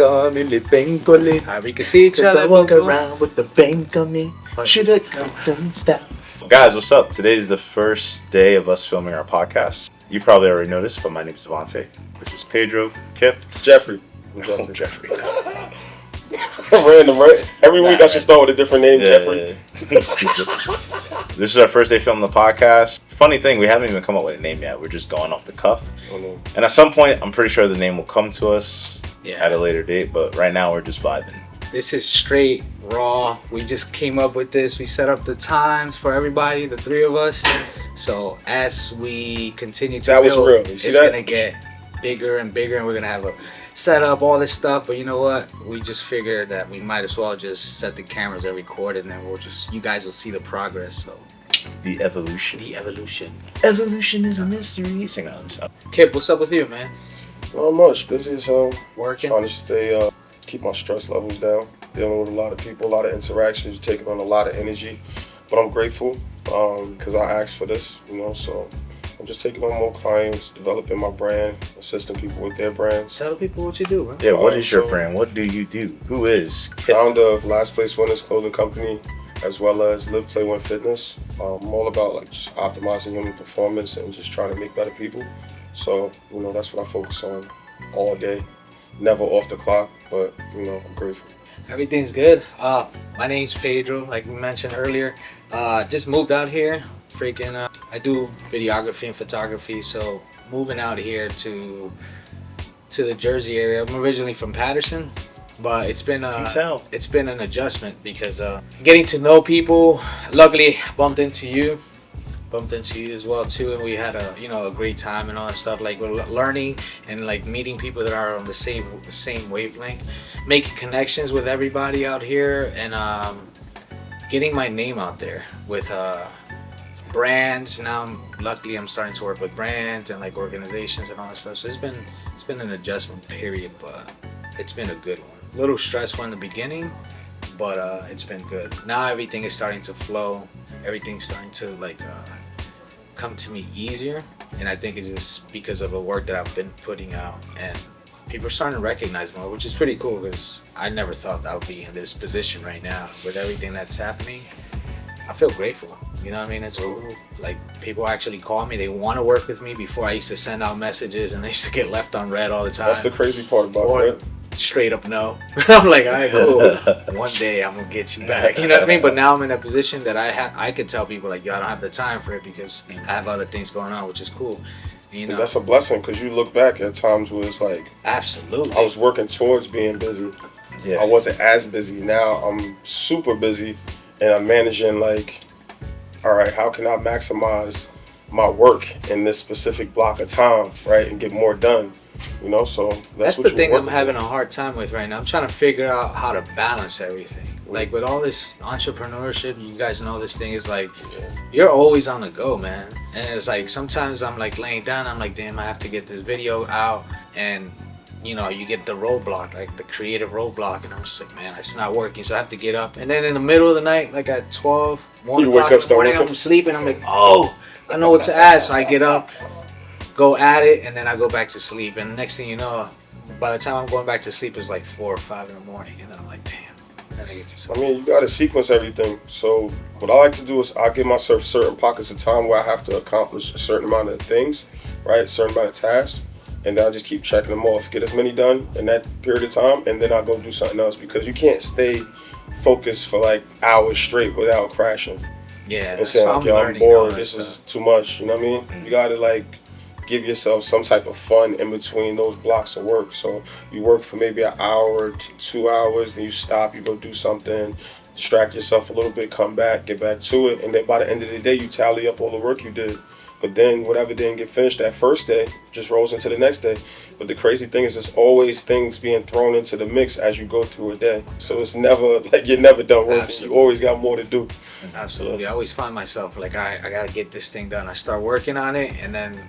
Call me Lipenkole. We can see each Cause other. I walk around with the bank on me. Shoulda come done stop. Guys, what's up? Today is the first day of us filming our podcast. You probably already noticed, but my name is Devontae. This is Pedro, Kip, Jeffrey. Jeffrey. Random, right? Every week I should start with a different name, Jeffrey. Yeah. This is our first day filming the podcast. Funny thing, we haven't even come up with a name yet. We're just going off the cuff. And at some point, I'm pretty sure the name will come to us at a later date. But right now, we're just vibing. This is straight raw. We just came up with this. We set up the times for everybody, the three of us. So as we continue to that build, was real. You see it's that? gonna get bigger and bigger, and we're gonna have a set up all this stuff. But you know what? We just figured that we might as well just set the cameras and record it, and then you guys will see the progress. So The evolution. Evolution is a mystery. Sing on this. Kip, what's up with you, man? Not much. Busy as hell. Working. Trying to stay, keep my stress levels down. Dealing with a lot of people, a lot of interactions, taking on a lot of energy. But I'm grateful because I asked for this, so I'm just taking on more clients, developing my brand, assisting people with their brands. Tell the people what you do, bro. Yeah, what is your brand? What do you do? Who is Kip? Founder of Last Place Winners Clothing Company, as well as Live, Play, Win Fitness. I'm all about just optimizing human performance and just trying to make better people. So, that's what I focus on all day. Never off the clock, but, I'm grateful. Everything's good. My name's Pedro, like we mentioned earlier. Just moved out here. I do videography and photography, so moving out here to the Jersey area. I'm originally from Patterson, but it's been an adjustment because getting to know people. Luckily, bumped into you as well too, and we had a great time and all that stuff. Like we're learning and like meeting people that are on the same wavelength, making connections with everybody out here, and getting my name out there with brands. Now luckily I'm starting to work with brands and like organizations and all that stuff. So it's been an adjustment period, but it's been a good one. A little stressful in the beginning, but it's been good. Now everything is starting to flow. Everything's starting to come to me easier, and I think it's just because of the work that I've been putting out, and people are starting to recognize more, which is pretty cool because I never thought I would be in this position right now with everything that's happening. I feel grateful. You know what I mean? It's cool. Like people actually call me. They want to work with me. Before I used to send out messages and I used to get left on red all the time. That's the crazy part about it. Straight up no. I'm like, all right, cool. One day I'm gonna get you back. You know what I mean? But now I'm in a position that I could tell people like, yo, I don't have the time for it because I have other things going on, which is cool. And that's a blessing because you look back at times where it's like, absolutely, I was working towards being busy. Yeah. I wasn't as busy. Now I'm super busy, and I'm managing all right, how can I maximize my work in this specific block of time, right, and get more done. So that's the thing I'm having a hard time with right now. I'm trying to figure out how to balance everything. Like with all this entrepreneurship, you guys know this thing is like, you're always on the go, man. And it's like, sometimes I'm like laying down, I'm like, damn, I have to get this video out. And you get the roadblock, like the creative roadblock. And I'm just like, man, it's not working. So I have to get up. And then in the middle of the night, like at 12, 1 o'clock in the morning, I'm sleeping. I'm like, oh, I know what to add. So I get up, go at it, and then I go back to sleep. And the next thing you know, by the time I'm going back to sleep, it's like 4 or 5 in the morning. And then I'm like, damn. You got to sequence everything. So what I like to do is I give myself certain pockets of time where I have to accomplish a certain amount of things, right? Certain amount of tasks. And then I just keep checking them off. Get as many done in that period of time, and then I'll go do something else because you can't stay focused for hours straight without crashing. Yeah. And saying I'm bored, this is too much, you know what I mean? Mm-hmm. You got to give yourself some type of fun in between those blocks of work. So you work for maybe an hour to 2 hours, then you stop, you go do something, distract yourself a little bit, come back, get back to it, and then by the end of the day, you tally up all the work you did. But then whatever didn't get finished that first day just rolls into the next day. But the crazy thing is there's always things being thrown into the mix as you go through a day. So it's never you're never done working. Absolutely. You always got more to do. Absolutely. I always find myself I got to get this thing done. I start working on it, and then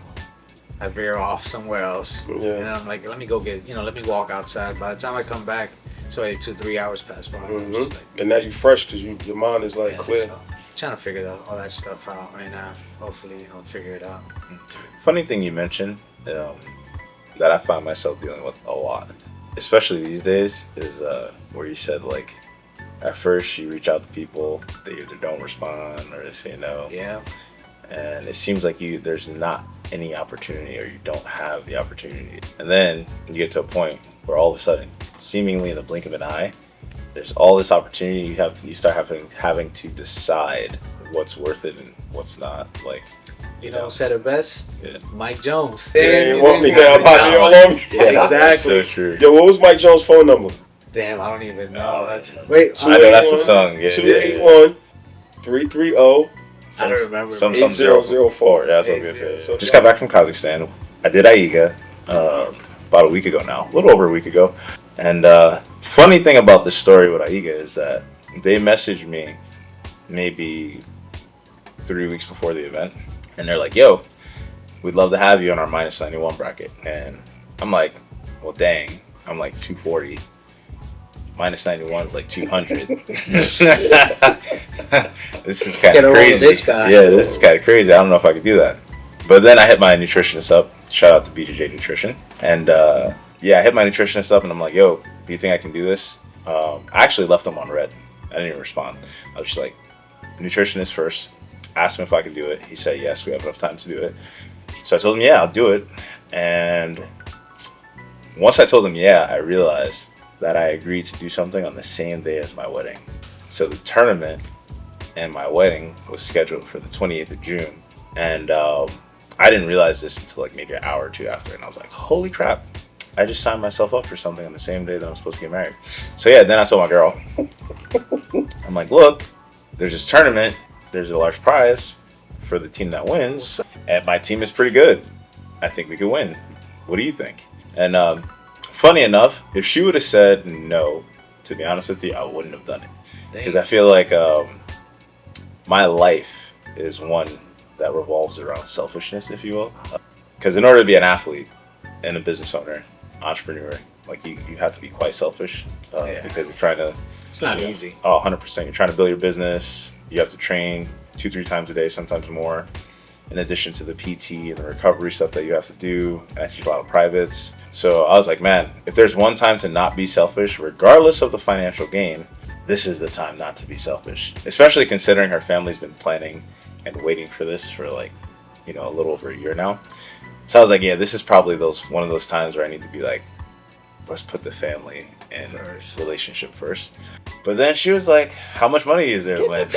I veer off somewhere else. Yeah. And then I'm like, let me go let me walk outside. By the time I come back, it's already 2-3 hours pass by. And now you're fresh because your mind is clear. So, trying to figure all that stuff out right now. Hopefully I'll figure it out. Funny thing you mentioned that I find myself dealing with a lot especially these days, is where you said like at first you reach out to people, they either don't respond or they say no. Yeah. And it seems like there's not any opportunity, or you don't have the opportunity. And then you get to a point where all of a sudden, seemingly in the blink of an eye, there's all this opportunity. You start having to decide what's worth it and what's not. Like, you know, said it best. Yeah. Mike Jones. Yeah, you want me to have my deal all on me? Yeah, exactly. So true. Yo, what was Mike Jones' phone number? Damn, I don't even know. Wait, I know that's the song. Yeah, 281-330. I don't remember. Some 8004. Yeah, that's what I was gonna say. So Just got back from Kazakhstan. I did AIGA about a week ago now, a little over a week ago. And funny thing about this story with AIGA is that they messaged me maybe 3 weeks before the event, and they're like, "Yo, we'd love to have you on our -91 bracket." And I'm like, "Well, dang, I'm like 240. -91 is like 200. This is kind of crazy. This guy. Yeah, this is kind of crazy. I don't know if I could do that." But then I hit my nutritionist up. Shout out to BJJ Nutrition. And yeah, I hit my nutritionist up and I'm like, "Yo, do you think I can do this?" I actually left him on red. I didn't even respond. I was just like, nutritionist first. Asked him if I could do it. He said, yes, we have enough time to do it. So I told him, yeah, I'll do it. And once I told him, yeah, I realized that I agreed to do something on the same day as my wedding. So the tournament and my wedding was scheduled for the 28th of June. And I didn't realize this until like maybe an hour or two after. And I was like, holy crap, I just signed myself up for something on the same day that I'm supposed to get married. So yeah, then I told my girl, I'm like, look, there's this tournament. There's a large prize for the team that wins. And my team is pretty good. I think we could win. What do you think? And funny enough, if she would have said no, to be honest with you, I wouldn't have done it. Because I feel like my life is one that revolves around selfishness, if you will. Because in order to be an athlete and a business owner, entrepreneur, like you have to be quite selfish because you're trying to. It's not easy. Oh, 100%. You're trying to build your business. You have to train 2-3 times a day, sometimes more. In addition to the PT and the recovery stuff that you have to do. And I teach a lot of privates. So I was like, man, if there's one time to not be selfish, regardless of the financial gain, this is the time not to be selfish. Especially considering her family's been planning and waiting for this for like, a little over a year now. So I was like, yeah, this is probably one of those times where I need to be like, let's put the family and relationship first. But then she was like, how much money is there, Lynn?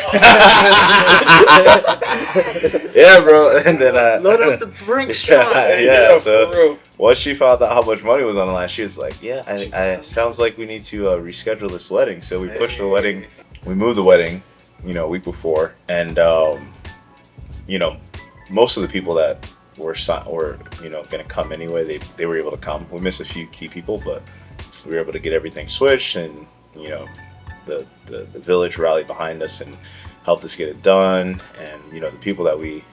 Yeah, bro. And then load up the brink strong. Yeah, so once she found out how much money was on the line, she was like, yeah, I sounds like we need to reschedule this wedding. So we pushed the wedding. We moved the wedding, a week before. And, most of the people that were going to come anyway, they were able to come. We missed a few key people, but we were able to get everything switched, and the village rallied behind us and helped us get it done. And the people that we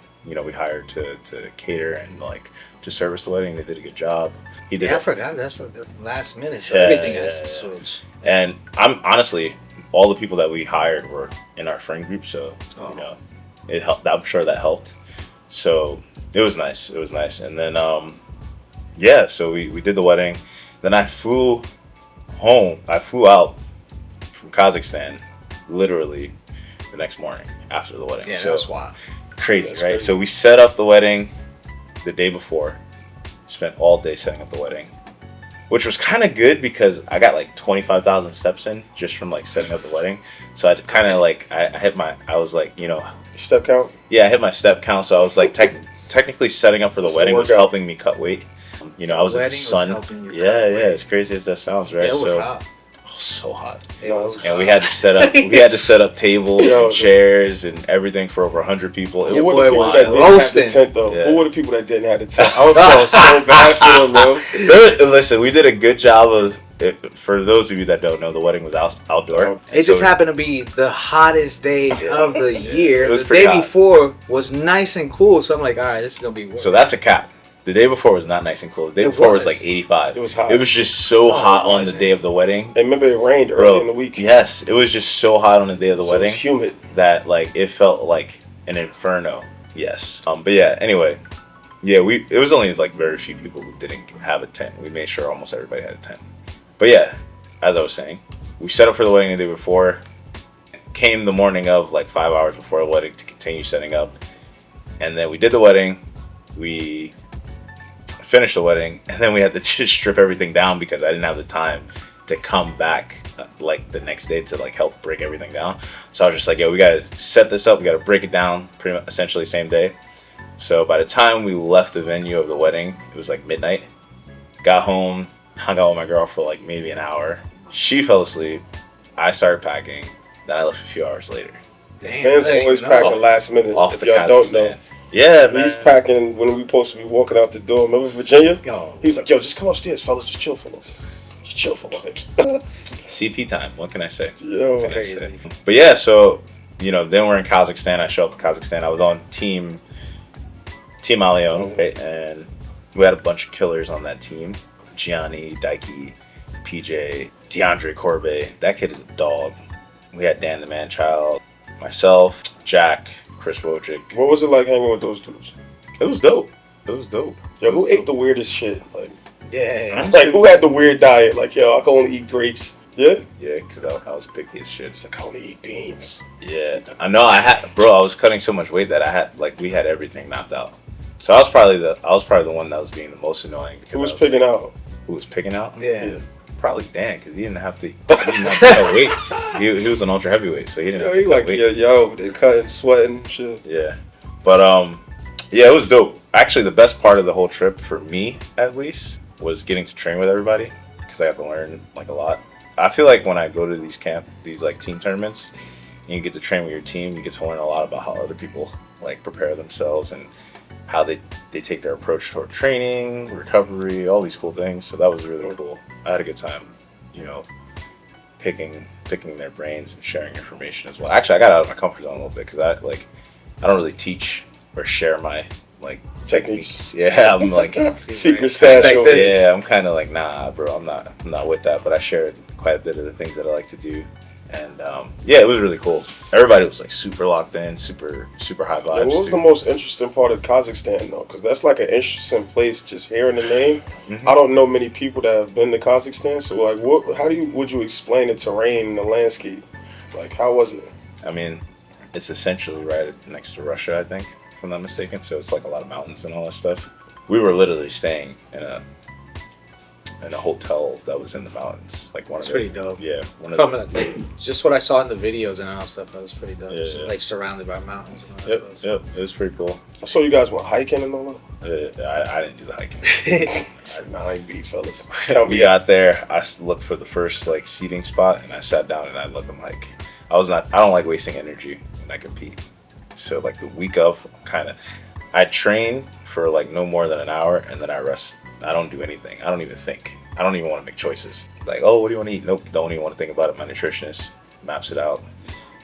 hired to cater and like to service the wedding, they did a good job. I forgot that's the last minute, so everything has to switch. And I'm honestly, all the people that we hired were in our friend group, so it helped. I'm sure that helped. So it was nice. And then so we did the wedding. Then I flew out from Kazakhstan literally the next morning after the wedding. Yeah, so that's wild. Crazy, that's right? crazy. So we set up the wedding the day before, spent all day setting up the wedding, which was kind of good because I got like 25,000 steps in just from like setting up the wedding. So I kind of like, I was like, Step count? yeah, I hit my step count. So I was like technically setting up for the It's a wedding was workout. helping me cut weight. I was in the wedding was sun. helping you Yeah, cut weight. as crazy as that sounds, right? It was so hot. so hot. It was And we had to set up tables and chairs and everything for over 100 people. Who were boy the people was that didn't have the roasting. tent, though? Yeah. Who were the people that didn't have the tent? I was feeling so bad for them, bro. Listen, we did a good job of it. For those of you that don't know, the wedding was outdoor. It just So- happened to be the hottest day of the year. It was The pretty day hot. before was nice and cool, so I'm like, all right, this is gonna be work. So that's a cap. The day before was not nice and cool. The day It before was was. like 85. It was hot. It was just so hot on the wasn't. day of the wedding. And remember, it rained early Bro, in the week. yes, it was just so hot on the day of the So it wedding was humid. that like it felt like an inferno. Yes. But yeah, anyway. Yeah, it was only like very few people who didn't have a tent. We made sure almost everybody had a tent. But yeah, as I was saying, we set up for the wedding the day before. Came the morning of, like 5 hours before the wedding to continue setting up. And then we did the wedding. We finished the wedding, and then we had to just strip everything down because I didn't have the time to come back like the next day to like help break everything down. So I was just like, yo, we gotta set this up, we gotta break it down pretty much essentially same day. So by the time we left the venue of the wedding, it was like midnight. Got home, hung out with my girl for like maybe an hour. She fell asleep. I started packing. Then I left a few hours later. Damn, Man's always packing last minute. If y'all don't know, yeah, man. He's packing when we supposed to be walking out the door. Remember Virginia? Yo. He was like, yo, just come upstairs, fellas. Just chill for a little bit. Just chill for a little bit. CP time. What can I say? Yo, what can I say? But yeah, so, you know, then we're in Kazakhstan. I show up to Kazakhstan. I was on Team Allion, okay? And we had a bunch of killers on that team. Gianni, Daiki, PJ, DeAndre Corbe. That kid is a dog. We had Dan the Man-Child, myself, Jack, Chris Wojcik. What was it like hanging with those dudes? It was dope. It was dope. Yo, who ate the weirdest shit? Like, yeah. Like, who had the weird diet? Like, yo, I can only eat grapes. Yeah? Yeah, because I was picky as shit. It's like, I only eat beans. Yeah. I know I was cutting so much weight that we had everything mapped out. So I was probably the one that was being the most annoying. Who was picking out? Who was picking out? Yeah. Probably Dan, because he didn't have to cut weight. He was an ultra heavyweight, so he didn't have to cut weight. Yo, they cutting, sweating, shit. Yeah. But yeah, it was dope. Actually, the best part of the whole trip, for me at least, was getting to train with everybody, because I got to learn like a lot. I feel like when I go to these like team tournaments, and you get to train with your team, you get to learn a lot about how other people like prepare themselves and how they take their approach toward training, recovery, all these cool things. So that was really cool. I had a good time, you know, picking their brains and sharing information as well. Actually, I got out of my comfort zone a little bit because I don't really teach or share my like techniques. Yeah, I'm like secret stash. Like yeah, I'm kind of like, nah, bro, I'm not with that. But I shared quite a bit of the things that I like to do. And yeah, it was really cool. Everybody was like super locked in, super high vibes. What was the most interesting part of Kazakhstan though? Because that's like an interesting place. Just hearing the name, I don't know many people that have been to Kazakhstan. So like, would you explain the terrain and the landscape? Like, how was it? I mean, it's essentially right next to Russia, I think, if I'm not mistaken. So it's like a lot of mountains and all that stuff. We were literally staying in a hotel that was in the mountains, like It's pretty dope. Yeah, just what I saw in the videos and all that stuff. That was pretty dope. Yeah, Just, yeah. like surrounded by mountains and all that stuff. Yep, it was pretty cool. I saw you guys went hiking and all that. I didn't do the hiking. I ain't beat, fellas. We got there. I looked for the first like seating spot, and I sat down and I let them like. I don't like wasting energy when I compete. So like the week of, I train for like no more than an hour, and then I rest. I don't do anything. I don't even think. I don't even want to make choices. Like, oh, what do you want to eat? Nope, don't even want to think about it. My nutritionist maps it out.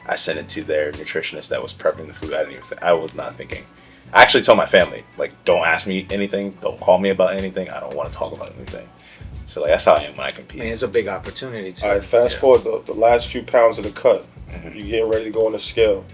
I sent it to their nutritionist that was prepping the food. I was not thinking. I actually told my family, like, don't ask me anything. Don't call me about anything. I don't want to talk about anything. So like that's how I am when I compete. I mean, it's a big opportunity. All right, fast forward the last few pounds of the cut. You getting ready to go on the scale.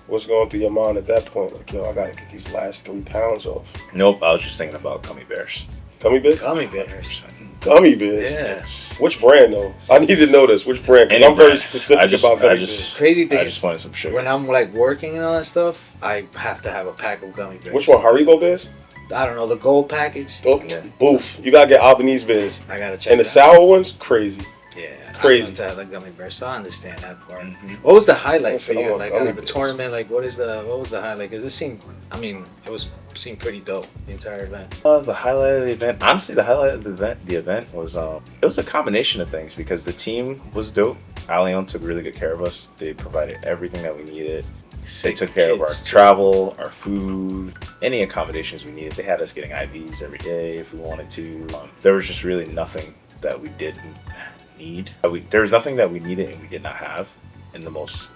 What's going through your mind at that point? Like, yo, I got to get these last 3 pounds off. Nope, I was just thinking about gummy bears. Gummy bears? Gummy bears. Gummy bears? Yes. Which brand, though? I need to know this. Which brand? Because I'm very specific about gummy bears. Crazy thing I just wanted some sugar. When I'm like working and all that stuff, I have to have a pack of gummy bears. Which one? Haribo bears? I don't know, the gold package. Oh, boof. You got to get Albanese bears. I got to check And the sour ones? Crazy. Yeah. Crazy. To have the gummy bears, so I understand that part. What was the highlight for you? Like out of the bears. tournament, like what was the highlight? Because it seemed pretty dope, the entire event. The highlight of the event, honestly, the highlight of the event was it was a combination of things because the team was dope. Allion took really good care of us. They provided everything that we needed. They took care of our travel, our food, any accommodations we needed. They had us getting IVs every day if we wanted to. There was just really nothing that we didn't need. There was nothing that we needed and we did not have in the most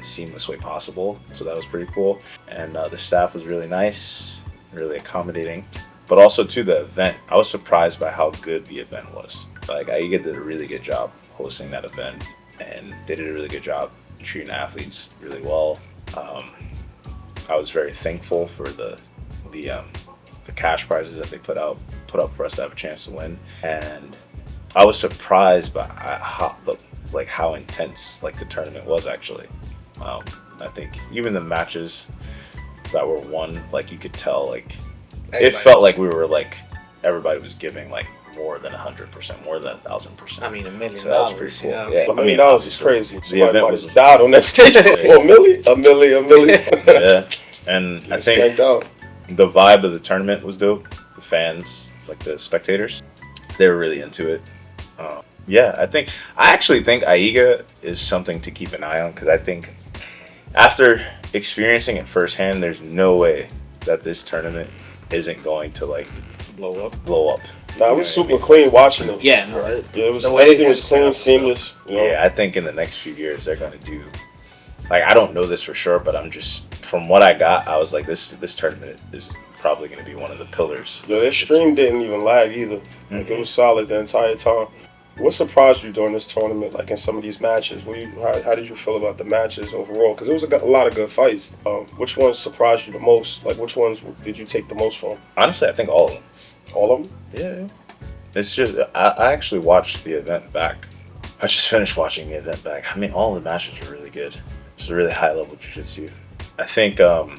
seamless way possible. So that was pretty cool. And the staff was really nice, really accommodating. But also to the event, I was surprised by how good the event was. Like AIGA did a really good job hosting that event, and they did a really good job treating athletes really well. I was very thankful for the cash prizes that they put up for us to have a chance to win. And I was surprised by how intense like the tournament was actually. I think even the matches that were won, like you could tell, like it felt like we were like everybody was giving like more than 100%, more than 1,000%. I mean, $1 million. So that was pretty cool. Yeah. Yeah, $1 million is crazy. The event was died on that stage for $1 million. Yeah, and I think out. the vibe of the tournament was dope. The fans, like the spectators, they were really into it. Yeah, I actually think AIGA is something to keep an eye on, because I think after experiencing it firsthand, there's no way that this tournament isn't going to like blow up. Nah, it was super clean watching it. Yeah, no, it was, everything was clean, seamless. You know? Yeah, I think in the next few years they're going to do, like, I don't know this for sure, but I'm just, from what I got, I was like, this tournament is probably going to be one of the pillars. Yeah, their stream didn't even lag either. Like, it was solid the entire time. What surprised you during this tournament, like in some of these matches? How did you feel about the matches overall? Because it was a lot of good fights. Which ones surprised you the most? Like, which ones did you take the most from? Honestly, I think all of them. All of them? Yeah. It's just, I actually watched the event back. I just finished watching the event back. I mean, all the matches were really good. It's a really high level jiu-jitsu. I think, yeah,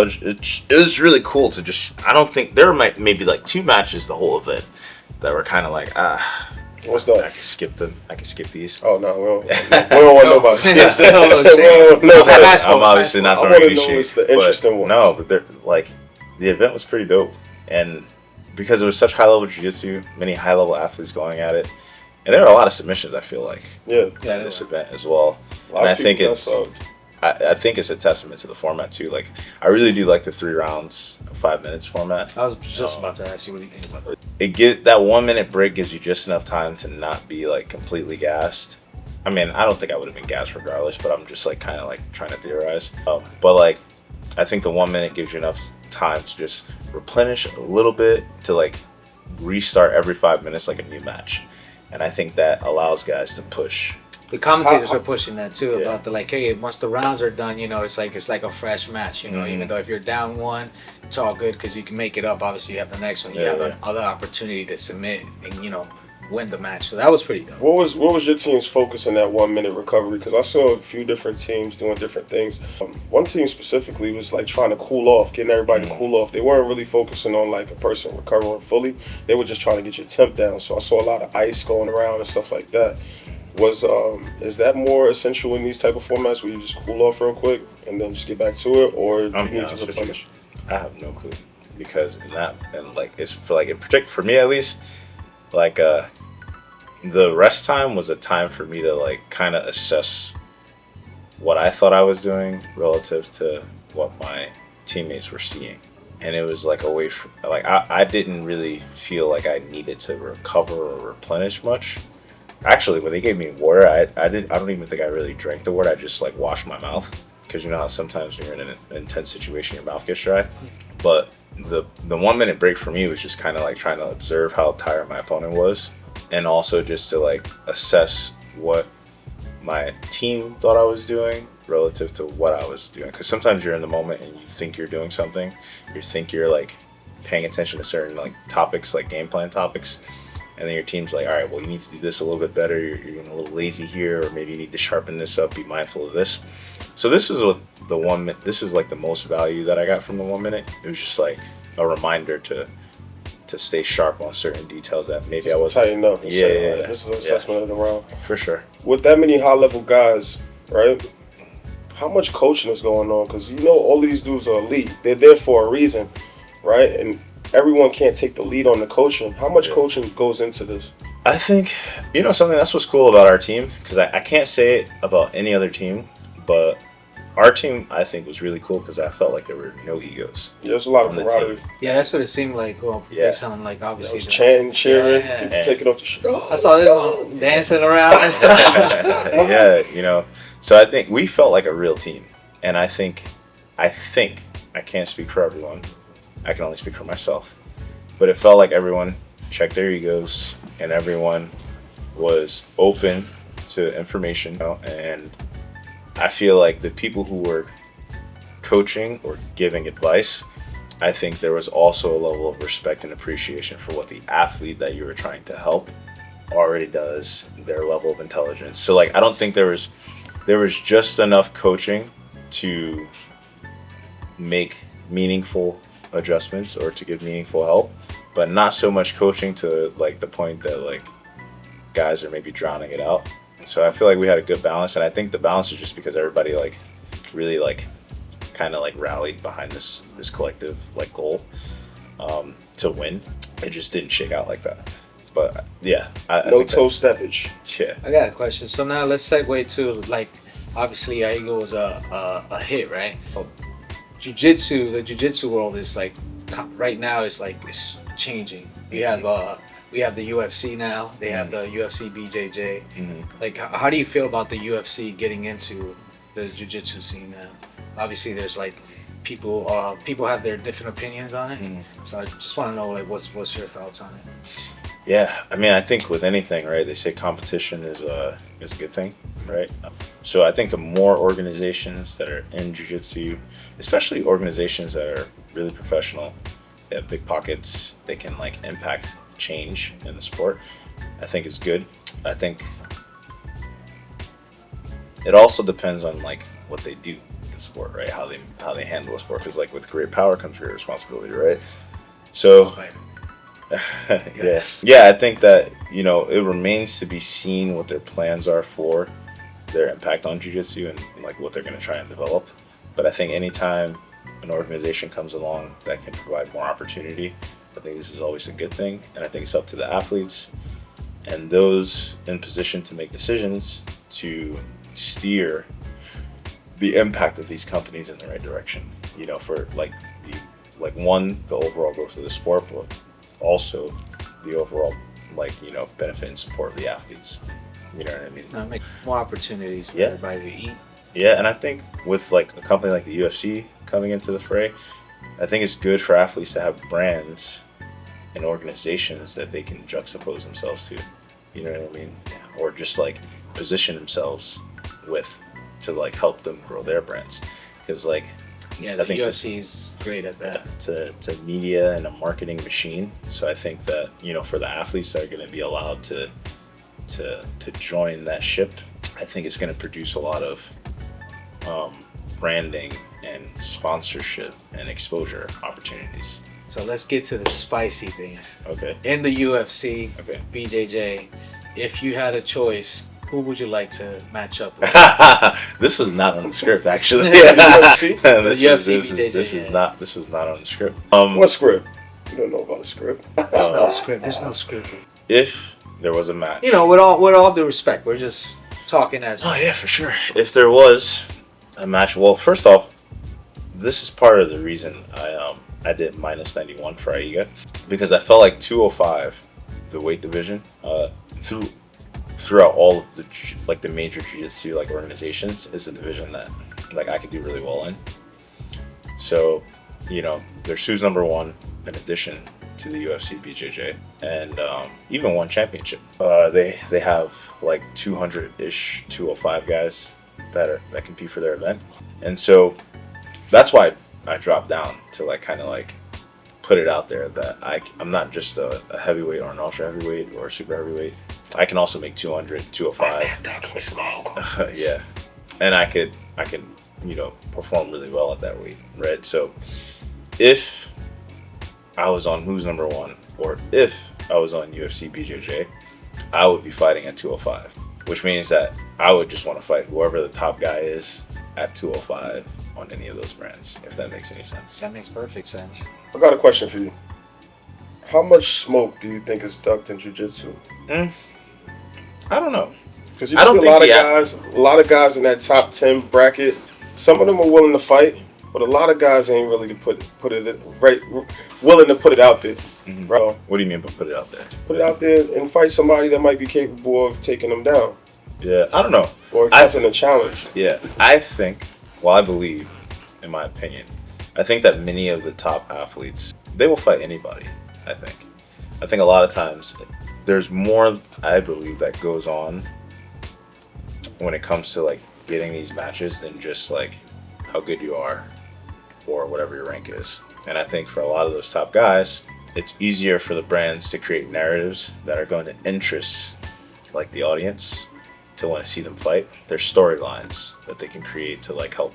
it was really cool to just, I don't think, there might maybe like 2 matches the whole event that were kind of like, what's that? I can skip them. I can skip these. Oh, no, we don't want to know about skips. I'm obviously not throwing any shade. It's the interesting ones. No, but they're, like, the event was pretty dope. And because it was such high-level jiu-jitsu, many high-level athletes going at it, and there are a lot of submissions, I feel like, in this event as well. And I think I think it's a testament to the format too. Like, I really do like the 3 rounds, 5 minutes format. I was just about to ask you, what do you think about it? That 1 minute break gives you just enough time to not be like completely gassed. I mean, I don't think I would have been gassed regardless, but I'm just like kind of like trying to theorize. But like, I think the 1 minute gives you enough time to just replenish a little bit, to like restart every 5 minutes like a new match. And I think that allows guys to push. The commentators are pushing that too, about the like, hey, once the rounds are done, you know, it's like a fresh match, you know. Even though if you're down 1, it's all good because you can make it up. Obviously, you have the next one. You have the other opportunity to submit and, you know, win the match. So that was pretty dope. What was your team's focus in that 1 minute recovery? Because I saw a few different teams doing different things. One team specifically was like trying to cool off, getting everybody to cool off. They weren't really focusing on like a person recovering fully. They were just trying to get your temp down. So I saw a lot of ice going around and stuff like that. Is that more essential in these type of formats where you just cool off real quick and then just get back to it, or do you need to replenish? I have no clue, because in that, and like, it's for like in particular for me at least, like the rest time was a time for me to like kind of assess what I thought I was doing relative to what my teammates were seeing. And it was like a way for, like, I didn't really feel like I needed to recover or replenish much. Actually, when they gave me water, I don't even think I really drank the water. I just like washed my mouth, because you know how sometimes when you're in an intense situation, your mouth gets dry. But the 1 minute break for me was just kind of like trying to observe how tired my opponent was, and also just to like assess what my team thought I was doing relative to what I was doing. Because sometimes you're in the moment and you think you're doing something, you think you're like paying attention to certain like topics, like game plan topics. And then your team's like, all right, well, you need to do this a little bit better. You're getting a little lazy here, or maybe you need to sharpen this up, be mindful of this. So this is what this is like the most value that I got from the 1 minute. It was just like a reminder to stay sharp on certain details that maybe just I wasn't. Tighten up. Yeah. This is an assessment of the round. For sure. With that many high level guys, right? How much coaching is going on? Because you know all these dudes are elite. They're there for a reason, right? And everyone can't take the lead on the coaching. How much coaching goes into this? I think, you know, something that's what's cool about our team, because I can't say it about any other team, but our team, I think, was really cool because I felt like there were no egos. Yeah, there's a lot of camaraderie. Yeah, that's what it seemed like. Well, based on like obviously chanting, cheering, people taking off the shirt. I saw this dancing around and stuff. Yeah, you know. So I think we felt like a real team, and I think I can't speak for everyone. I can only speak for myself, but it felt like everyone checked their egos and everyone was open to information, you know? And I feel like the people who were coaching or giving advice, I think there was also a level of respect and appreciation for what the athlete that you were trying to help already does, their level of intelligence. So like I don't think there was just enough coaching to make meaningful adjustments or to give meaningful help, but not so much coaching to like the point that like guys are maybe drowning it out. And so I feel like we had a good balance, and I think the balance is just because everybody like really like kind of like rallied behind this collective like goal to win. It just didn't shake out like that. But yeah, I no toe steppage. Yeah. I got a question. So now let's segue to like, obviously AIGA was a hit, right? So, the jiu-jitsu world is like right now it's changing. We have the UFC now. They have the UFC BJJ. Like, how do you feel about the UFC getting into the jiu-jitsu scene now? Obviously, there's like people have their different opinions on it. So I just want to know like what's your thoughts on it? Yeah, I mean, I think with anything, right, they say competition is a good thing, right? So I think the more organizations that are in jiu-jitsu, especially organizations that are really professional, they have big pockets, they can like impact change in the sport, I think is good. I think it also depends on like what they do in the sport, right? How they handle the sport, because like with great power comes great responsibility, right? So yeah, I think that, you know, it remains to be seen what their plans are for their impact on jiu-jitsu and like what they're going to try and develop. But I think anytime an organization comes along that can provide more opportunity, I think this is always a good thing. And I think it's up to the athletes and those in position to make decisions to steer the impact of these companies in the right direction, you know, for like the overall growth of the sport, but also the overall benefit and support of the athletes. You know what I mean? Make more opportunities for everybody to eat. Yeah, and I think with like a company like the UFC coming into the fray, I think it's good for athletes to have brands and organizations that they can juxtapose themselves to. You know what I mean? Or just like position themselves with to like help them grow their brands. Because like the UFC is great at that. It's a media and a marketing machine. So I think that, you know, for the athletes that are going to be allowed to join that ship, I think it's going to produce a lot of branding and sponsorship and exposure opportunities. So let's get to the spicy things. Okay. In the UFC, BJJ, if you had a choice, who would you like to match up with? This was not on the script, actually. This was not on the script. What script? You don't know about a script. There's no script. If there was a match, you know, with all due respect, we're just talking as. Oh yeah, for sure. If there was a match, well, first off, this is part of the reason I did minus 91 for AIGA, because I felt like 205, the weight division, throughout all of the major jiu-jitsu like organizations, is a division that like I could do really well in. So, you know, there's who's number one in addition to the UFC BJJ, and even one championship. They have like 200-ish 205 guys that compete for their event, and so that's why I dropped down to like kind of like put it out there that I'm not just a heavyweight or an ultra heavyweight or a super heavyweight. I can also make 200, 205. Yeah, and I could you know perform really well at that weight, right? So if I was on who's number one, or if I was on UFC BJJ, I would be fighting at 205, which means that I would just want to fight whoever the top guy is at 205 on any of those brands, if that makes any sense. That makes perfect sense. I got a question for you. How much smoke do you think is ducked in jiu-jitsu? I don't know. Because you see a lot of guys in that top 10 bracket. Some of them are willing to fight, but a lot of guys ain't really willing to put it out there. Bro. What do you mean by put it out there? Put it out there and fight somebody that might be capable of taking them down. Yeah, I don't know. Or accepting a challenge. Yeah, I believe, in my opinion, I think that many of the top athletes, they will fight anybody, I think a lot of times there's more, I believe, that goes on when it comes to like getting these matches than just like how good you are or whatever your rank is. And I think for a lot of those top guys, it's easier for the brands to create narratives that are going to interest like the audience to want to see them fight. There's storylines that they can create to like help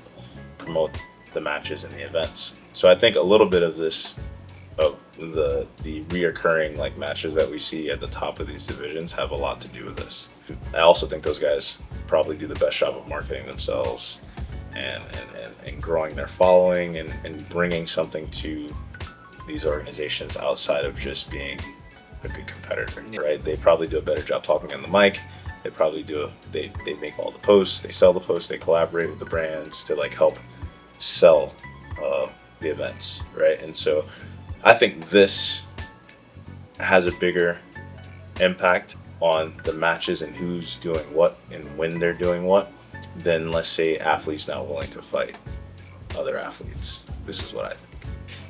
promote the matches and the events. So I think a little bit of this, of the reoccurring like matches that we see at the top of these divisions have a lot to do with this. I also think those guys probably do the best job of marketing themselves and growing their following and bringing something to these organizations outside of just being a good competitor, right? They probably do a better job talking on the mic. They probably do, they make all the posts, they sell the posts, they collaborate with the brands to like help sell the events, right? And so I think this has a bigger impact on the matches and who's doing what and when they're doing what than, let's say, athletes not willing to fight other athletes. This is what I think.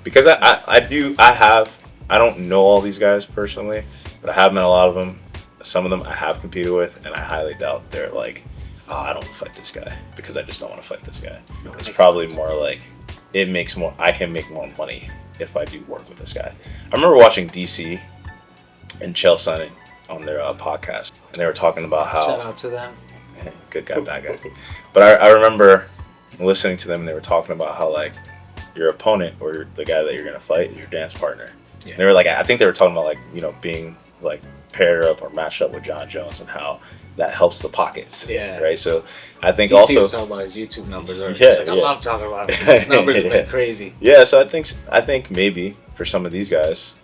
Because I don't know all these guys personally, but I have met a lot of them. Some of them I have competed with, and I highly doubt they're like, oh, I don't want to fight this guy because I just don't want to fight this guy. It's probably more like, I can make more money if I do work with this guy. I remember watching DC and Chelsea on their podcast, and they were talking about how... Shout out to them. Good guy, bad guy. But I remember listening to them, and they were talking about how like your opponent or the guy that you're going to fight is your dance partner. Yeah. And they were like, I think they were talking about like, you know, being like paired up or matched up with John Jones and how that helps the pockets. Yeah. Right. So I think DC also was talking about his YouTube numbers. I love talking about it. His numbers have been crazy. Yeah. So I think maybe for some of these guys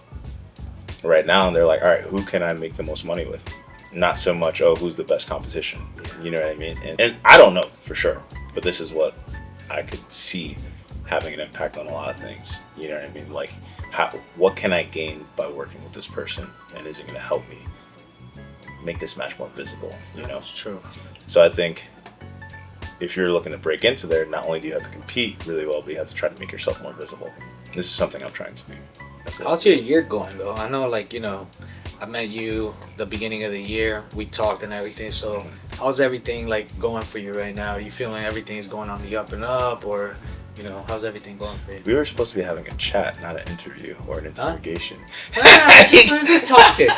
right now, they're like, all right, who can I make the most money with? Not so much, oh, who's the best competition? You know what I mean? And I don't know for sure, but this is what I could see having an impact on a lot of things. You know what I mean? Like, what can I gain by working with this person, and is it going to help me make this match more visible? You know, it's true. So I think if you're looking to break into there, not only do you have to compete really well, but you have to try to make yourself more visible. This is something I'm trying to do. How's your year going though? I know, like, you know, I met you the beginning of the year. We talked and everything. So how's everything like going for you right now? Are you feeling everything is going on the up and up, or, you know, how's everything going for you? We were supposed to be having a chat, not an interview or an interrogation. We're just talking.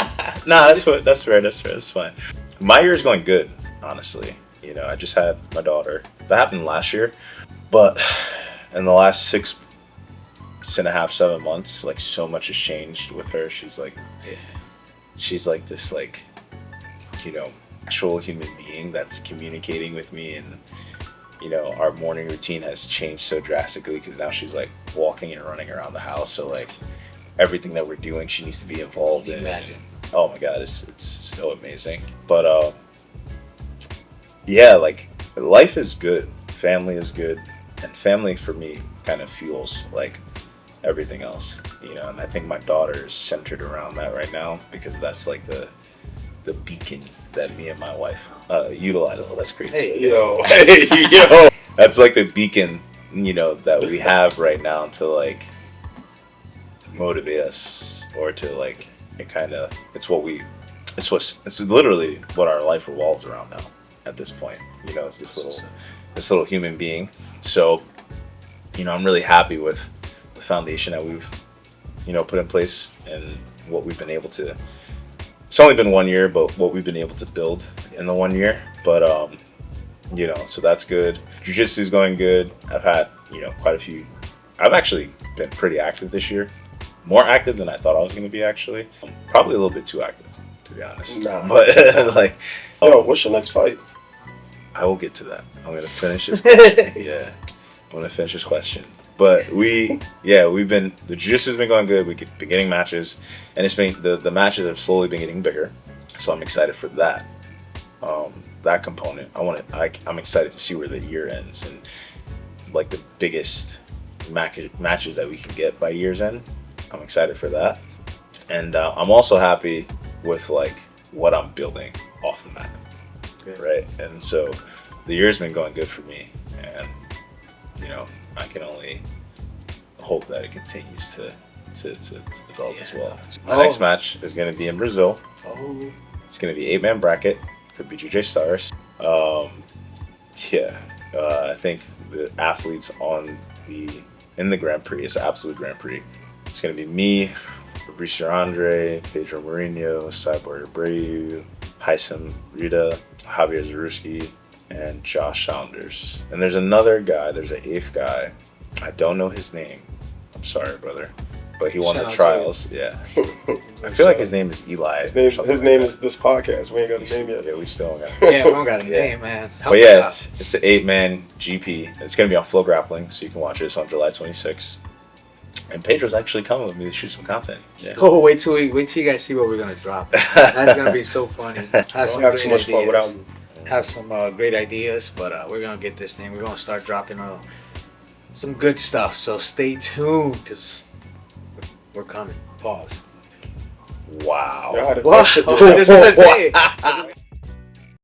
Nah, that's fair. That's fine. My year's going good, honestly. You know, I just had my daughter. That happened last year, but in the last 6.5, 7 months, like so much has changed with her. She's like this, like, you know, actual human being that's communicating with me, and you know, our morning routine has changed so drastically because now she's like walking and running around the house. So like everything that we're doing, she needs to be involved in. Imagine. Oh my God, it's so amazing. But yeah, like life is good, family is good, and family for me kind of fuels like everything else, you know. And I think my daughter is centered around that right now because that's like the beacon that me and my wife utilize. Oh, that's crazy. Hey, yo, that's like the beacon, you know, that we have right now to like motivate us, or to like it's literally what our life revolves around now at this point. You know, it's this little human being. So, you know, I'm really happy with the foundation that we've, you know, put in place and what we've been able to. It's only been 1 year, but what we've been able to build in the 1 year. But you know, so that's good. Jiu-jitsu's going good. I've had, you know, quite a few. I've actually been pretty active this year. More active than I thought I was going to be, actually. Probably a little bit too active, to be honest. Nah. But like, yo, what's your next fight? I will get to that. I'm going to finish this question. Yeah, I'm going to finish this question. But the jiu-jitsu's been going good. We've been getting matches, and it's been the matches have slowly been getting bigger. So I'm excited for that. That component. I'm excited to see where the year ends and like the biggest matches that we can get by year's end. I'm excited for that, and I'm also happy with like what I'm building off the mat. Okay. Right, and so the year's been going good for me, and you know, I can only hope that it continues to develop as well. My next match is going to be in Brazil. It's going to be 8-man bracket for BJJ Stars. I think the athletes on the in the Grand Prix. It's an absolute Grand Prix. It's gonna be me, Fabricio Andre, Pedro Mourinho, Cyborg Abreu, Heisem Rita, Javier Zaruski, and Josh Saunders. And there's another guy, there's an 8th guy. I don't know his name. I'm sorry, brother. But he won the trials. Yeah. I feel like his name is Eli. His name is this podcast. We ain't got a name yet. Yeah, we still don't got it. Yeah, we don't got a name, man. But yeah, it's an 8-man GP. It's going to be on Flow Grappling, so you can watch it. It's on July 26th. And Pedro's actually coming with me to shoot some content. Yeah. Oh, wait till you guys see what we're going to drop. That's going to be so funny. Don't have too much fun without me. Have some great ideas, but we're going to get this thing. We're going to start dropping some good stuff. So stay tuned, because we're coming. Pause. Wow. Just gonna say.